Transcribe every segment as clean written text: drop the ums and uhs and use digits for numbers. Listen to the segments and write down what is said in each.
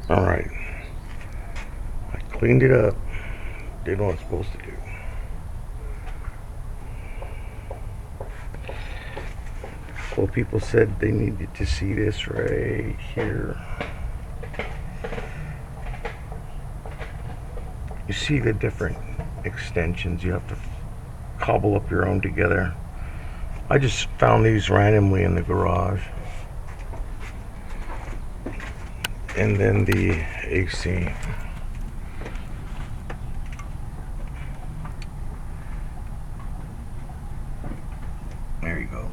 Alright, I cleaned it up, did what I'm supposed to do. Well, people said they needed to see this right here. You see the different extensions. You have to cobble up your own together. I just found these randomly in the garage. And then the AC. There you go.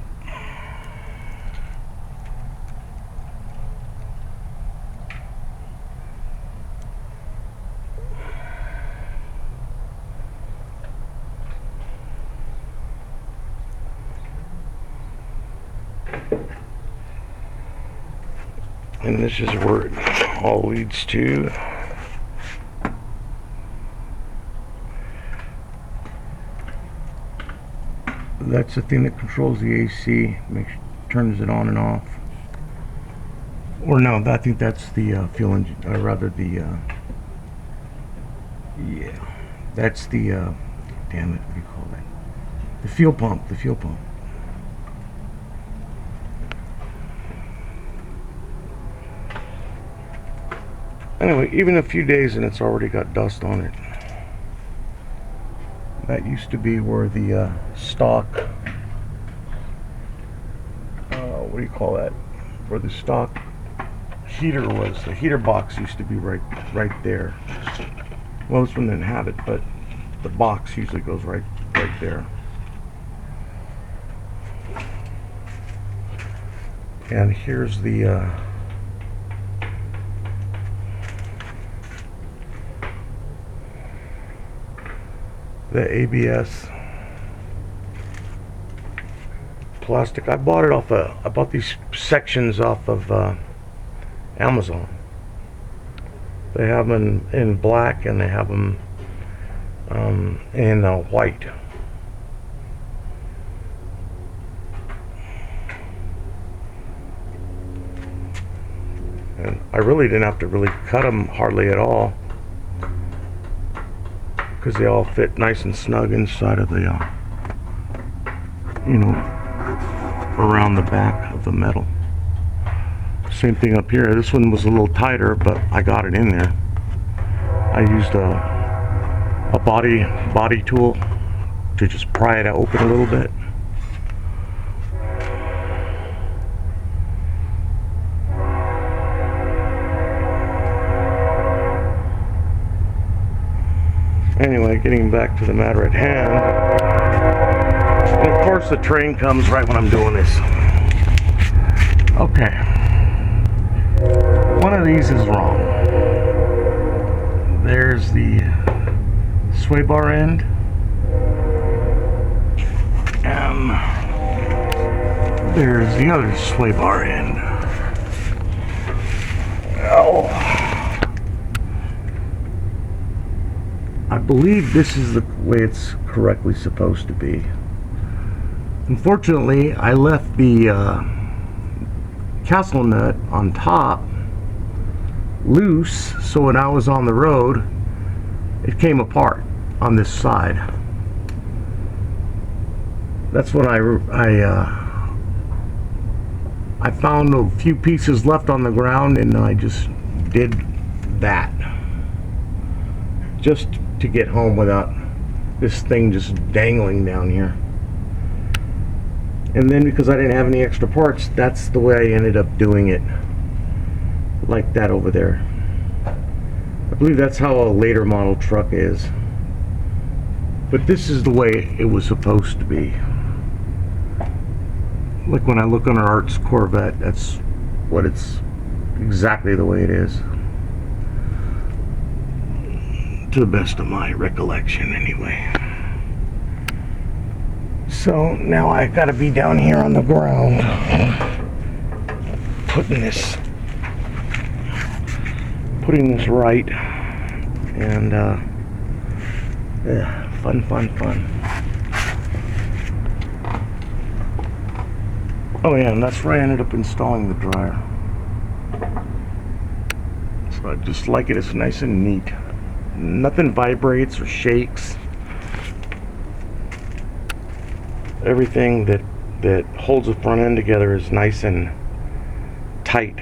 And this is where it all leads to. That's the thing that controls the AC, turns it on and off. Or no, I think that's the fuel engine, or rather the, yeah, that's the, damn it, what do you call that? The fuel pump, the fuel pump. Anyway, even a few days and it's already got dust on it. That used to be where the stock, what do you call that? Where the stock heater was. The heater box used to be right there. Well, this one didn't have it, but the box usually goes right there. And here's the ABS plastic. I bought it I bought these sections off of Amazon. They have them in black and they have them in white. And I really didn't have to really cut them hardly at all, because they all fit nice and snug inside of the, you know, around the back of the metal. Same thing up here. This one was a little tighter, but I got it in there. I used a body tool to just pry it open a little bit. Anyway, getting back to the matter at hand. And of course the train comes right when I'm doing this. Okay. One of these is wrong. There's the sway bar end. And there's the other sway bar end. Oh. I believe this is the way it's correctly supposed to be. Unfortunately, I left the castle nut on top loose, so when I was on the road, it came apart on this side. That's when I found a few pieces left on the ground, and I just did that, just to get home without this thing just dangling down here. And then because I didn't have any extra parts, that's the way I ended up doing it, like that over there. I believe that's how a later model truck is, but this is the way it was supposed to be. Like when I look on our Arts Corvette, that's what it's exactly the way it is, to the best of my recollection anyway. So now I gotta be down here on the ground putting this right, and yeah, fun. Oh yeah, and that's where I ended up installing the dryer. I just like it. It's nice and neat. Nothing vibrates or shakes. Everything that holds the front end together is nice and tight.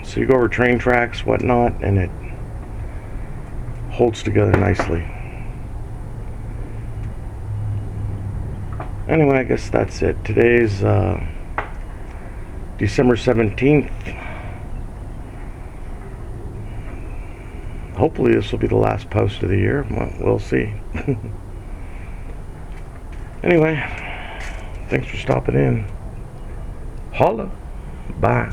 So you go over train tracks, whatnot, and it holds together nicely. Anyway, I guess that's it. Today's December 17th. Hopefully this will be the last post of the year. We'll see. Anyway, thanks for stopping in. Holla. Bye.